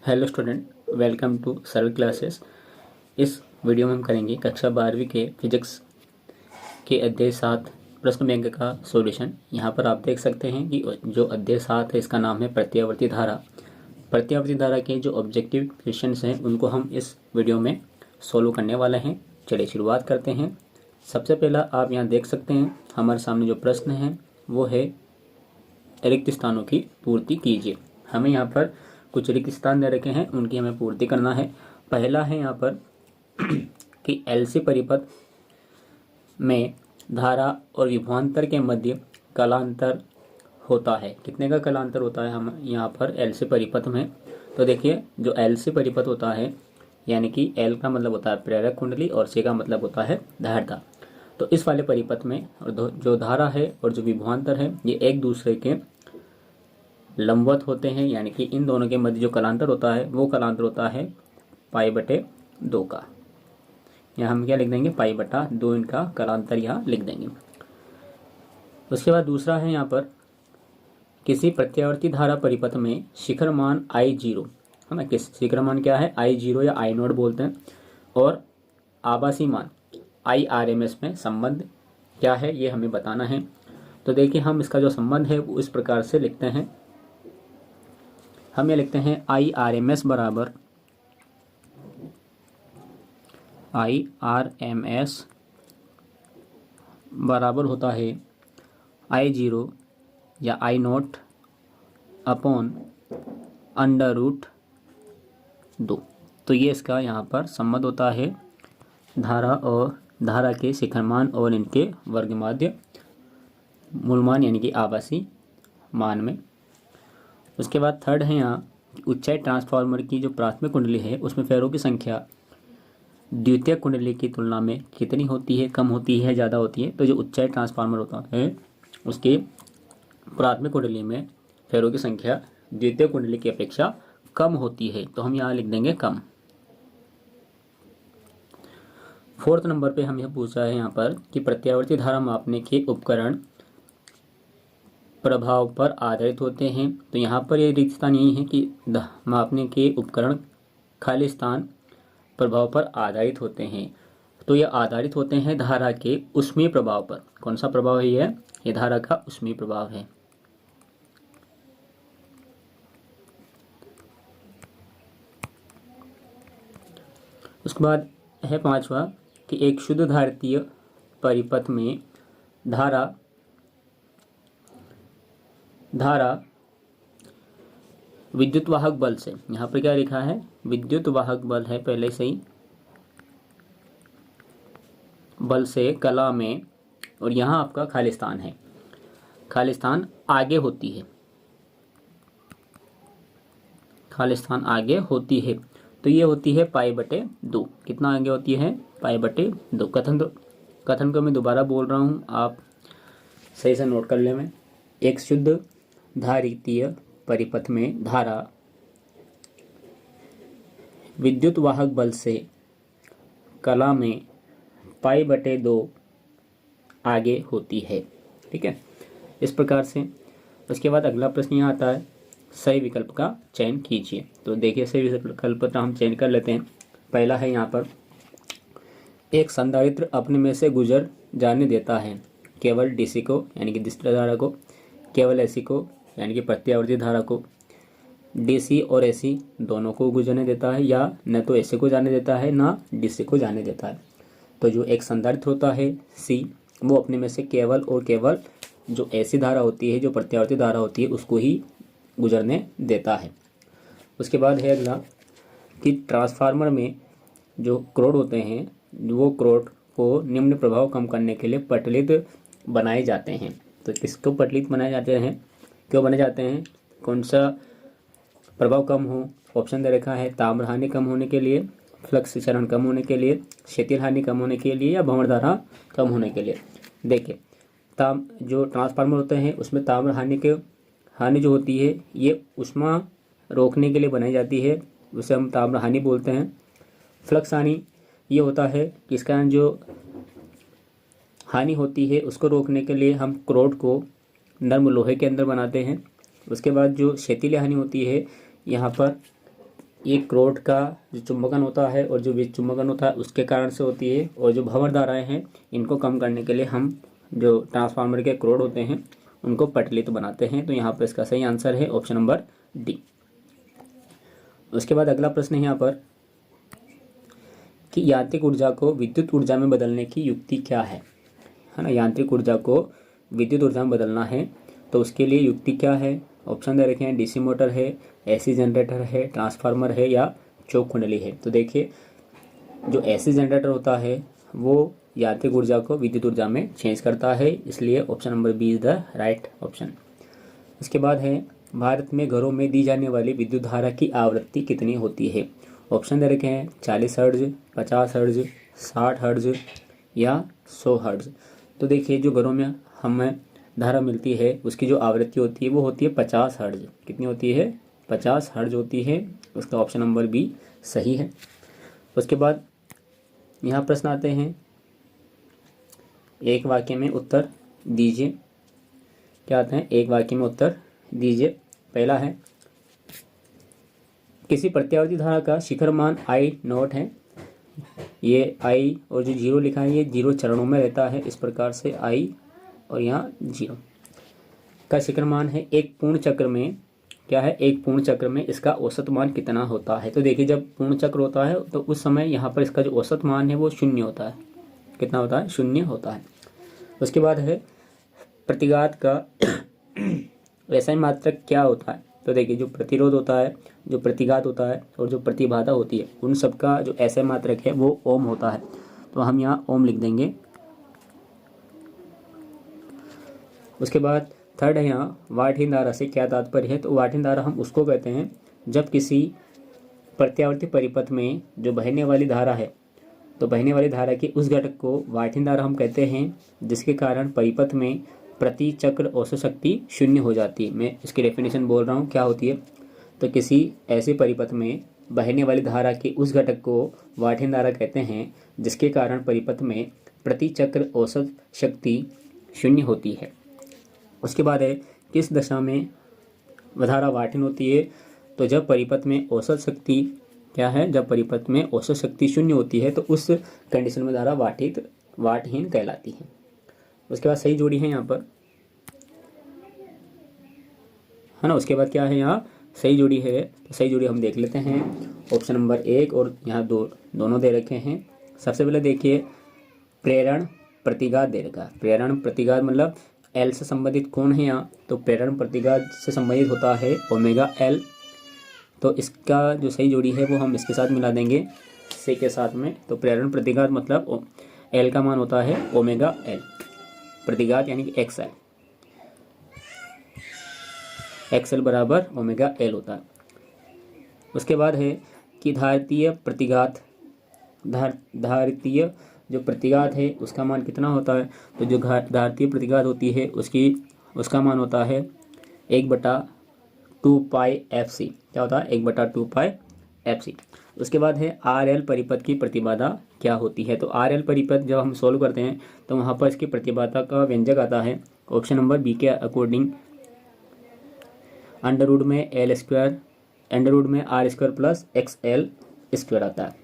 Hello student, welcome to सरल classes. इस video में हम करेंगे कक्षा 12वीं के फिजिक्स के अध्याय 7 प्रश्न बैंक का सॉल्यूशन। यहाँ पर आप देख सकते हैं कि जो अध्याय 7 है इसका नाम है प्रत्यावर्ती धारा। प्रत्यावर्ती धारा के जो ऑब्जेक्टिव क्वेश्चंस हैं उनको हम इस वीडियो में सॉल्व करने वाले हैं। चलिए शुरुआत करते हैं। सबसे पहला आप यहाँ देख सकते हैं हमारे सामने जो प्रश्न है वो है रिक्त स्थानों की पूर्ति कीजिए। हमें यहाँ पर कुछ रिक्त स्थान दे रखे हैं, उनकी हमें पूर्ति करना है। पहला है यहाँ पर कि एलसी परिपथ में धारा और विभवांतर के मध्य कलांतर होता है। कितने का कलांतर होता है हम यहाँ पर एलसी परिपथ में? तो देखिए, जो एलसी परिपथ होता है यानी कि एल का मतलब होता है प्रेरक कुंडली और सी का मतलब होता है धारिता। तो इस वाले परिपथ में जो धारा है और जो विभवांतर है ये एक दूसरे के लंबवत होते हैं, यानी कि इन दोनों के मध्य जो कलांतर होता है वो कलांतर होता है π/2 का। यहाँ हम क्या लिख देंगे? π/2 इनका कलांतर यहाँ लिख देंगे। उसके बाद दूसरा है यहाँ पर किसी प्रत्यावर्ती धारा परिपथ में शिखर मान I0 है ना। किस शिखर मान क्या है? I0 या I0 बोलते हैं। और आभासी मान IRMS में संबंध क्या है ये हमें बताना है। तो देखिए, हम इसका जो संबंध है वो इस प्रकार से लिखते हैं। हम ये लिखते हैं IRMS बराबर होता है I0 या I0 अपॉन √2। तो ये इसका यहाँ पर संबंध होता है धारा और धारा के शिखरमान और इनके वर्गमाध्य मूलमान यानी कि आभासी मान में। उसके बाद थर्ड है यहाँ ऊंचाई ट्रांसफार्मर की जो प्राथमिक कुंडली है उसमें फेरों की संख्या द्वितीय कुंडली की तुलना में कितनी होती है? कम होती है, ज़्यादा होती है? तो जो ऊंचाई ट्रांसफार्मर होता है उसके प्राथमिक कुंडली में फेरों की संख्या द्वितीय कुंडली की अपेक्षा कम होती है, तो हम यहाँ लिख देंगे कम। फोर्थ नंबर पे हम यह पूछा है यहाँ पर कि प्रत्यावर्ती धारा मापने के उपकरण प्रभाव पर आधारित होते हैं। तो यहाँ पर ये रिक्त स्थान यही है कि मापने के उपकरण खाली स्थान प्रभाव पर आधारित होते हैं। तो ये आधारित होते हैं धारा के ऊष्मीय प्रभाव पर। कौन सा प्रभाव है ये धारा का ऊष्मीय प्रभाव है। उसके बाद है पांचवा कि एक शुद्ध धारितीय परिपथ में धारा विद्युत वाहक बल से, यहाँ पर क्या लिखा है? विद्युत वाहक बल है पहले से ही, बल से कला में, और यहाँ आपका खाली स्थान है, खाली स्थान आगे होती है, खाली स्थान आगे होती है। तो ये होती है π/2। कितना आगे होती है? π/2। कथन को मैं दोबारा बोल रहा हूँ, आप सही से नोट कर ले। मैं एक शुद्ध धारितीय परिपथ में धारा विद्युत वाहक बल से कला में π/2 आगे होती है। ठीक है, इस प्रकार से। उसके बाद अगला प्रश्न यहाँ आता है सही विकल्प का चयन कीजिए। तो देखिए, सही विकल्प का हम चयन कर लेते हैं। पहला है यहाँ पर एक संधारित्र अपने में से गुजर जाने देता है केवल डीसी को यानी कि दिष्ट धारा को, केवल एसी को यानी कि प्रत्यावर्ती धारा को, डीसी और एसी दोनों को गुजरने देता है, या न तो एसी को जाने देता है ना डीसी को जाने देता है। तो जो एक संधारित्र होता है सी, वो अपने में से केवल और केवल जो एसी धारा होती है, जो प्रत्यावर्ती धारा होती है, उसको ही गुजरने देता है। उसके बाद है अगला कि ट्रांसफार्मर में जो क्रोड होते हैं वो क्रोड को निम्न प्रभाव कम करने के लिए पटलित बनाए जाते हैं। तो किसको पटलित बनाए जाते हैं? क्यों बने जाते हैं? कौन सा प्रभाव कम हो? ऑप्शन दे रखा है ताम्र हानि कम होने के लिए, फ्लक्स चरण कम होने के लिए, क्षेत्रीय हानि कम होने के लिए, या भंवर धारा कम होने के लिए। देखिए, जो ट्रांसफार्मर होते हैं उसमें ताम्र हानि जो होती है ये ऊष्मा रोकने के लिए बनाई जाती है, उसे हम ताम्र हानि बोलते हैं। फ्लक्स हानि ये होता है कि इसका जो हानि होती है उसको रोकने के लिए हम क्रोड को नर्म लोहे के अंदर बनाते हैं। उसके बाद जो क्षेत्रीय हानि होती है यहाँ पर ये क्रोड का जो चुंबकन होता है और जो विद्युत चुंबकन होता है उसके कारण से होती है, और जो भंवर धाराएं हैं इनको कम करने के लिए हम जो ट्रांसफार्मर के क्रोड होते हैं उनको पटलित बनाते हैं। तो यहाँ पर इसका सही आंसर है ऑप्शन नंबर डी। उसके बाद अगला प्रश्न है यहाँ पर कि यांत्रिक ऊर्जा को विद्युत ऊर्जा में बदलने की युक्ति क्या है ना। यांत्रिक ऊर्जा को विद्युत ऊर्जा में बदलना है तो उसके लिए युक्ति क्या है। ऑप्शन दे रखे हैं, डीसी मोटर है, एसी जनरेटर है, ट्रांसफार्मर है या चौक कुंडली है। तो देखिए जो एसी जनरेटर होता है वो यांत्रिक ऊर्जा को विद्युत ऊर्जा में चेंज करता है, इसलिए option number B is the right option. इसके बाद है भारत में घरों में दी जाने वाली विद्युत धारा की आवृत्ति कितनी होती है। ऑप्शन दे रखे हैं 40 हर्ट्ज, 50 हर्ट्ज, 60 हर्ट्ज या 100 हर्ट्ज। तो देखिए जो घरों में हमें धारा मिलती है उसकी जो आवृत्ति होती है वो होती है 50 हर्ट्ज। कितनी होती है? 50 हर्ट्ज होती है। उसका ऑप्शन नंबर बी सही है। उसके बाद यहाँ प्रश्न आते हैं, एक वाक्य में उत्तर दीजिए। क्या आते हैं? एक वाक्य में उत्तर दीजिए। पहला है किसी प्रत्यावर्ती धारा का शिखर मान I0 है। ये I और जो 0 लिखा है ये 0 चरणों में रहता है, इस प्रकार से I और यहाँ 0 का शिखर मान है। एक पूर्ण चक्र में क्या है? एक पूर्ण चक्र में इसका औसत मान कितना होता है। तो देखिए जब पूर्ण चक्र होता है तो उस समय यहाँ पर इसका जो औसत मान है वो 0 होता है। कितना होता है? 0 होता है। उसके बाद है प्रतिघात का ऐसा ही मात्रक क्या होता है। तो देखिए जो प्रतिरोध होता है, जो प्रतिघात होता है और जो प्रतिबाधा होती है उन सबका जो ऐसा मात्रक है वो ओम होता है। तो हम यहाँ ओम लिख देंगे। उसके बाद थर्ड है यहाँ वाटहीन धारा से क्या तात्पर्य है। तो वाटहीन धारा हम उसको कहते हैं जब किसी प्रत्यावर्ती परिपथ में जो बहने वाली धारा है, तो बहने वाली धारा के उस घटक को वाटहीन धारा हम कहते हैं जिसके कारण परिपथ में प्रति चक्र औसत शक्ति 0 हो जाती है। मैं इसकी डेफिनेशन बोल रहा हूँ क्या होती है। तो किसी ऐसे परिपथ में बहने वाली धारा के उस घटक को वाटहीन धारा कहते हैं जिसके कारण परिपथ में प्रति चक्र औसत शक्ति 0 होती है। उसके बाद है किस दशा में धारा वाटहीन होती है। तो जब परिपथ में औसत शक्ति क्या है? जब परिपथ में औसत शक्ति 0 होती है तो उस कंडीशन में धारा वाटहीन कहलाती है। उसके बाद सही जोड़ी है यहाँ पर, है ना। उसके बाद क्या है? यहाँ सही जोड़ी है। तो सही जोड़ी हम देख लेते हैं। ऑप्शन नंबर 1 और यहाँ दोनों दे रखे हैं। सबसे पहले देखिए प्रेरण प्रतिघात दे रखा है। प्रेरण प्रतिघात मतलब L से संबंधित कौन है यहाँ? तो प्रेरण प्रतिघात से संबंधित होता है ओमेगा L। तो इसका जो सही जोड़ी है वो हम इसके साथ मिला देंगे C के साथ में। तो प्रेरण प्रतिघात मतलब L का मान होता है ओमेगा L, प्रतिघात यानी कि XL, XL बराबर ओमेगा L होता है। उसके बाद है कि धारितीय प्रतिघात, धारितीय जो प्रतिघात है उसका मान कितना होता है। तो जो धारितीय प्रतिघात होती है उसका मान होता है 1/2 पाई FC। क्या होता है? 1/2 पाई FC। उसके बाद है RL परिपथ की प्रतिबाधा क्या होती है। तो RL परिपथ जब हम सोल्व करते हैं तो वहाँ पर इसकी प्रतिबाधा का व्यंजक आता है ऑप्शन नंबर बी के अकॉर्डिंग अंडर में R² प्लस XL² आता है।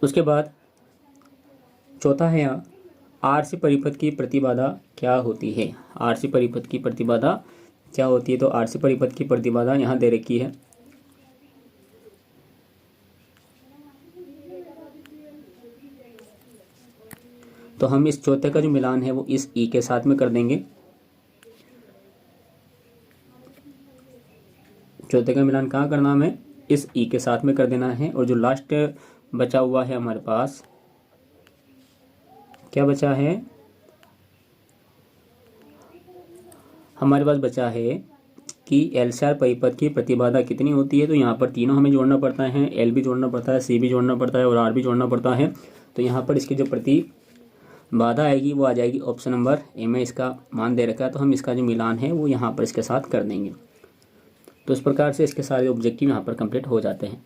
उसके बाद चौथा है यहाँ RC परिपथ की प्रतिबाधा क्या होती है। RC परिपथ की प्रतिबाधा क्या होती है। तो RC परिपथ की प्रतिबाधा यहाँ दे रखी है। तो हम इस चौथे का जो मिलान है वो इस E के साथ में कर देंगे। चौथे का मिलान कहाँ करना हमें? इस E के साथ में कर देना है। और जो लास्ट बचा हुआ है हमारे पास, क्या बचा है? हमारे पास बचा है कि LCR परिपथ की प्रतिबाधा कितनी होती है। तो यहाँ पर तीनों हमें जोड़ना पड़ता है, L भी जोड़ना पड़ता है, C भी जोड़ना पड़ता है और R भी जोड़ना पड़ता है। तो यहाँ पर इसकी जो प्रतिबाधा आएगी वो आ जाएगी ऑप्शन नंबर ए में इसका मान दे रखा है। तो हम इसका जो मिलान है वो यहाँ पर इसके साथ कर देंगे। तो इस प्रकार से इसके सारे ऑब्जेक्टिव यहाँ पर कंप्लीट हो जाते हैं।